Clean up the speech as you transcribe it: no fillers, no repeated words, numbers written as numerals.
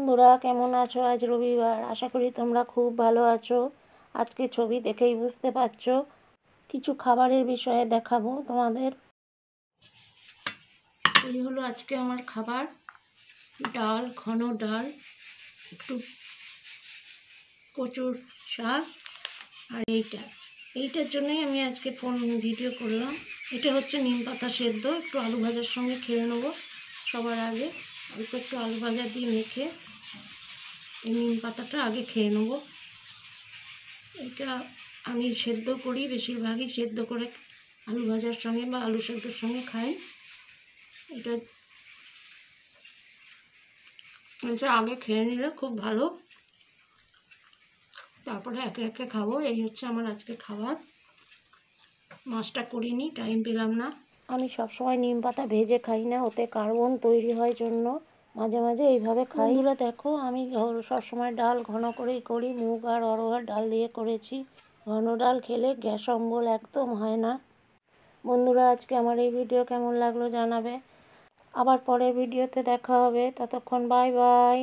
বন্ধুরা কেমন আছো? আজ রবিবার, আশা করি তোমরা খুব ভালো আছো। আজকে ছবি দেখেই বুঝতে পারছো কিছু খাবারের বিষয়ে দেখাবো তোমাদের। এই হলো আজকে আমার খাবার, ডাল, ঘন ডাল, একটু কচুর শাক, আর এইটার জন্যই আমি আজকে ভিডিও করলাম। এটা হচ্ছে নিম পাতা সেদ্ধ, একটু আলু ভাজার সঙ্গে খেয়ে নেবো। সবার আগে অল্প একটু আলু ভাজা দিয়ে মেখে এই নিম পাতাটা আগে খেয়ে নেব। এটা আমি সেদ্ধ করি, বেশিরভাগই সেদ্ধ করে আলু ভাজার সঙ্গে বা আলু সেদ্ধর সঙ্গে খাই। এটা আগে খেয়ে নিলে খুব ভালো, তারপরে একে একে খাবো। এই হচ্ছে আমার আজকে খাবার। মাছটা করিনি, টাইম পেলাম না। আমি সবসময় নিম পাতা ভেজে খাই না, ওতে কার্বন তৈরি হয় জন্য মাঝে মাঝে এইভাবে খাই। বন্ধুরা দেখো, আমি সবসময় ডাল ঘন করেই করি, মুগ আর অরহর ডাল দিয়ে করেছি। ঘন ডাল খেলে গ্যাস অম্বল একদম হয় না। বন্ধুরা আজকে আমার এই ভিডিও কেমন লাগলো জানাবে। আবার পরের ভিডিওতে দেখা হবে, ততক্ষণ বাই বাই।